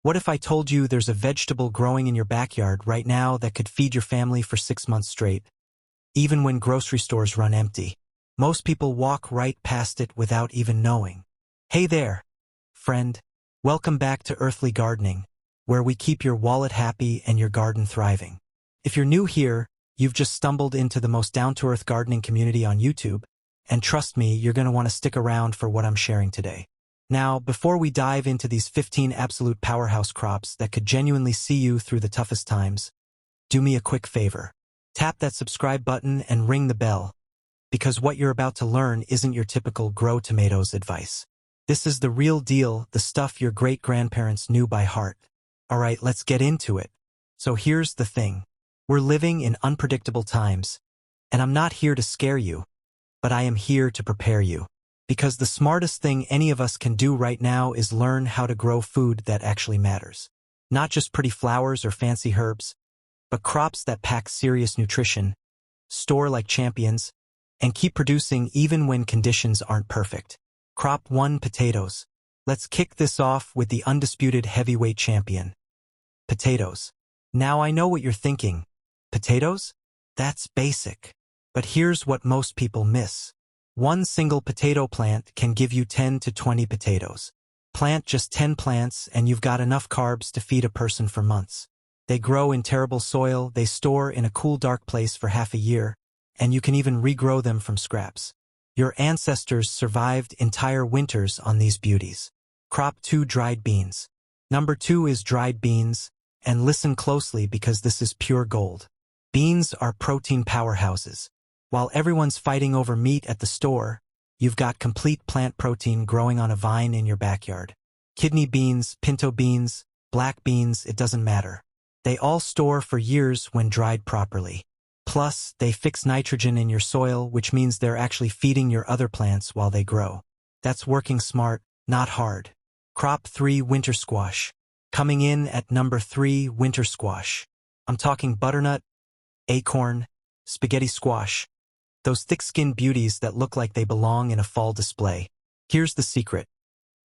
What if I told you there's a vegetable growing in your backyard right now that could feed your family for 6 months straight, even when grocery stores run empty? Most people walk right past it without even knowing. Hey there, friend. Welcome back to Earthly Gardening, where we keep your wallet happy and your garden thriving. If you're new here, you've just stumbled into the most down-to-earth gardening community on YouTube, and trust me, you're going to want to stick around for what I'm sharing today. Now, before we dive into these 15 absolute powerhouse crops that could genuinely see you through the toughest times, do me a quick favor. Tap that subscribe button and ring the bell, because what you're about to learn isn't your typical grow tomatoes advice. This is the real deal, the stuff your great-grandparents knew by heart. All right, let's get into it. So here's the thing. We're living in unpredictable times, and I'm not here to scare you, but I am here to prepare you. Because the smartest thing any of us can do right now is learn how to grow food that actually matters. Not just pretty flowers or fancy herbs, but crops that pack serious nutrition, store like champions, and keep producing even when conditions aren't perfect. Crop 1: potatoes. Let's kick this off with the undisputed heavyweight champion. Potatoes. Now I know what you're thinking. Potatoes? That's basic. But here's what most people miss. One single potato plant can give you 10 to 20 potatoes. Plant just 10 plants and you've got enough carbs to feed a person for months. They grow in terrible soil, they store in a cool dark place for half a year, and you can even regrow them from scraps. Your ancestors survived entire winters on these beauties. Crop 2: dried beans. Number 2 is dried beans, and listen closely because this is pure gold. Beans are protein powerhouses. While everyone's fighting over meat at the store, you've got complete plant protein growing on a vine in your backyard. Kidney beans, pinto beans, black beans, it doesn't matter. They all store for years when dried properly. Plus, they fix nitrogen in your soil, which means they're actually feeding your other plants while they grow. That's working smart, not hard. Crop 3: winter squash. Coming in at number 3, winter squash. I'm talking butternut, acorn, spaghetti squash. Those thick-skinned beauties that look like they belong in a fall display. Here's the secret.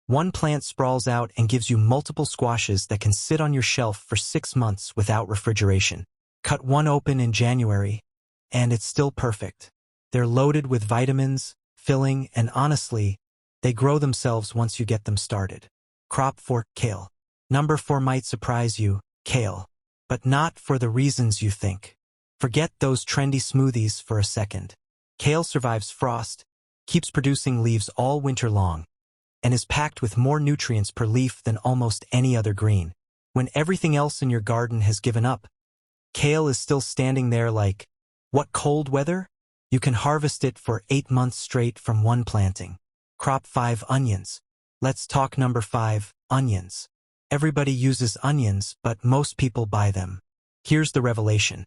One plant sprawls out and gives you multiple squashes that can sit on your shelf for 6 months without refrigeration. Cut one open in January, and it's still perfect. They're loaded with vitamins, filling, and honestly, they grow themselves once you get them started. Crop 4: kale. Number 4 might surprise you, kale. But not for the reasons you think. Forget those trendy smoothies for a second. Kale survives frost, keeps producing leaves all winter long, and is packed with more nutrients per leaf than almost any other green. When everything else in your garden has given up, kale is still standing there like, what cold weather? You can harvest it for 8 months straight from one planting. Crop 5: onions. Let's talk number 5, onions. Everybody uses onions, but most people buy them. Here's the revelation.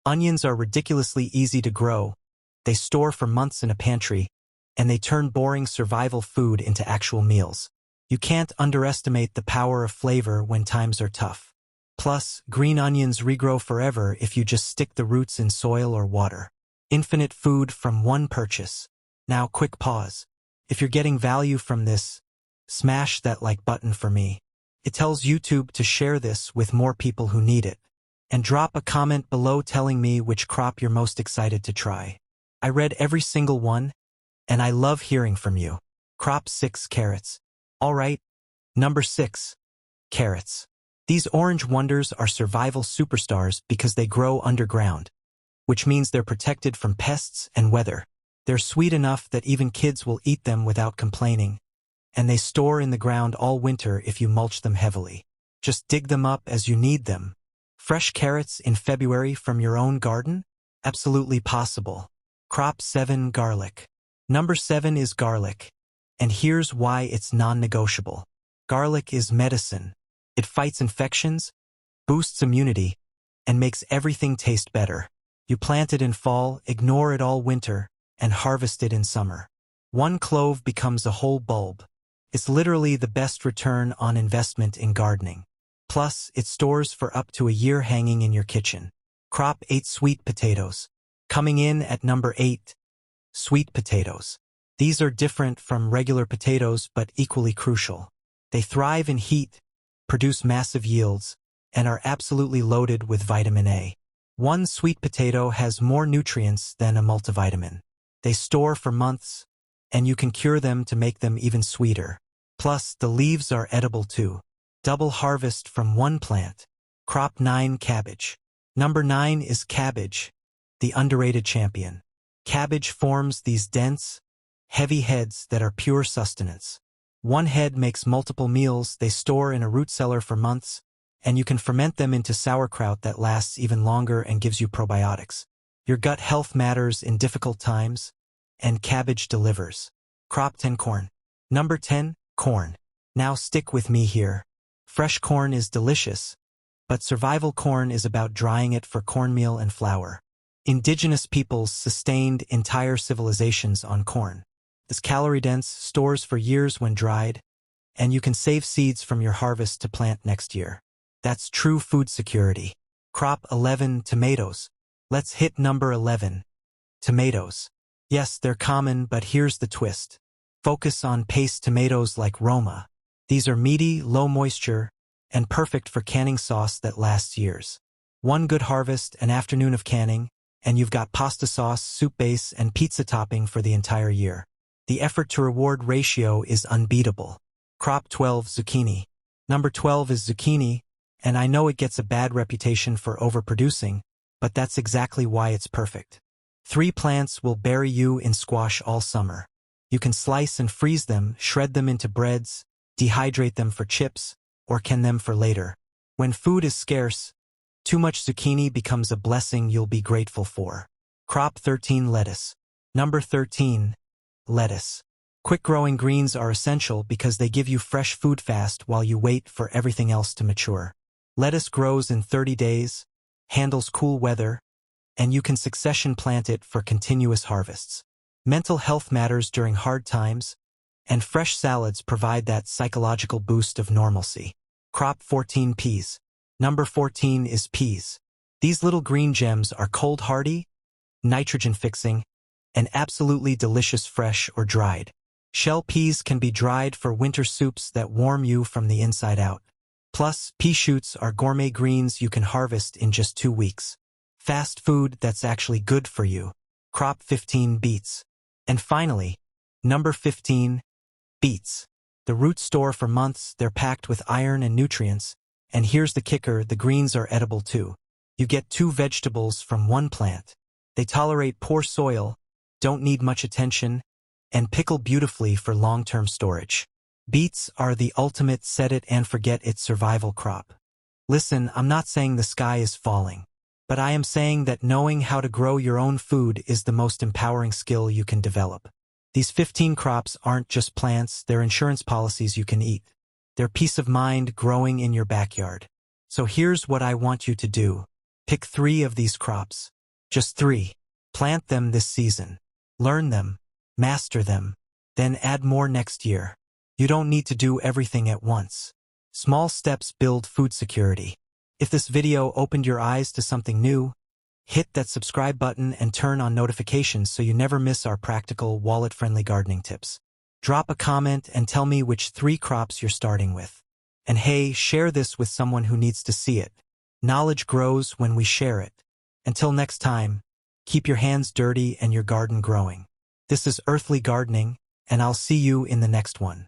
Onions are ridiculously easy to grow. They store for months in a pantry, and they turn boring survival food into actual meals. You can't underestimate the power of flavor when times are tough. Plus, green onions regrow forever if you just stick the roots in soil or water. Infinite food from one purchase. Now, quick pause. If you're getting value from this, smash that like button for me. It tells YouTube to share this with more people who need it. And drop a comment below telling me which crop you're most excited to try. I read every single one, and I love hearing from you. Crop 6: carrots. All right, number 6, carrots. These orange wonders are survival superstars because they grow underground, which means they're protected from pests and weather. They're sweet enough that even kids will eat them without complaining, and they store in the ground all winter if you mulch them heavily. Just dig them up as you need them. Fresh carrots in February from your own garden? Absolutely possible. Crop 7: garlic. Number 7 is garlic, and here's why it's non-negotiable. Garlic is medicine. It fights infections, boosts immunity, and makes everything taste better. You plant it in fall, ignore it all winter, and harvest it in summer. One clove becomes a whole bulb. It's literally the best return on investment in gardening. Plus, it stores for up to a year hanging in your kitchen. Crop 8: sweet potatoes. Coming in at number 8, sweet potatoes. These are different from regular potatoes but equally crucial. They thrive in heat, produce massive yields, and are absolutely loaded with vitamin A. One sweet potato has more nutrients than a multivitamin. They store for months, and you can cure them to make them even sweeter. Plus, the leaves are edible too. Double harvest from one plant. Crop 9 cabbage. Number 9 is cabbage, the underrated champion. Cabbage forms these dense, heavy heads that are pure sustenance. One head makes multiple meals they store in a root cellar for months, and you can ferment them into sauerkraut that lasts even longer and gives you probiotics. Your gut health matters in difficult times, and cabbage delivers. Crop 10 corn. Number 10, corn. Now stick with me here. Fresh corn is delicious, but survival corn is about drying it for cornmeal and flour. Indigenous peoples sustained entire civilizations on corn. This calorie-dense stores for years when dried, and you can save seeds from your harvest to plant next year. That's true food security. Crop 11 tomatoes. Let's hit number 11. Tomatoes. Yes, they're common, but here's the twist. Focus on paste tomatoes like Roma. These are meaty, low moisture, and perfect for canning sauce that lasts years. One good harvest, an afternoon of canning, and you've got pasta sauce, soup base, and pizza topping for the entire year. The effort-to-reward ratio is unbeatable. Crop 12 zucchini. Number 12 is zucchini, and I know it gets a bad reputation for overproducing, but that's exactly why it's perfect. 3 plants will bury you in squash all summer. You can slice and freeze them, shred them into breads, dehydrate them for chips, or can them for later. When food is scarce, too much zucchini becomes a blessing you'll be grateful for. Crop 13 lettuce. Number 13, lettuce. Quick-growing greens are essential because they give you fresh food fast while you wait for everything else to mature. Lettuce grows in 30 days, handles cool weather, and you can succession plant it for continuous harvests. Mental health matters during hard times, and fresh salads provide that psychological boost of normalcy. Crop 14 peas. Number 14 is peas. These little green gems are cold hardy, nitrogen-fixing, and absolutely delicious fresh or dried. Shell peas can be dried for winter soups that warm you from the inside out. Plus, pea shoots are gourmet greens you can harvest in just 2 weeks. Fast food that's actually good for you. Crop 15 beets. And finally, number 15, beets. The roots store for months, they're packed with iron and nutrients, and here's the kicker, the greens are edible too. You get 2 vegetables from one plant. They tolerate poor soil, don't need much attention, and pickle beautifully for long-term storage. Beets are the ultimate set-it-and-forget-it survival crop. Listen, I'm not saying the sky is falling, but I am saying that knowing how to grow your own food is the most empowering skill you can develop. These 15 crops aren't just plants, they're insurance policies you can eat. They're peace of mind growing in your backyard. So here's what I want you to do. Pick 3 of these crops. Just 3. Plant them this season. Learn them. Master them. Then add more next year. You don't need to do everything at once. Small steps build food security. If this video opened your eyes to something new, hit that subscribe button and turn on notifications so you never miss our practical, wallet-friendly gardening tips. Drop a comment and tell me which 3 crops you're starting with. And hey, share this with someone who needs to see it. Knowledge grows when we share it. Until next time, keep your hands dirty and your garden growing. This is Earthly Gardening, and I'll see you in the next one.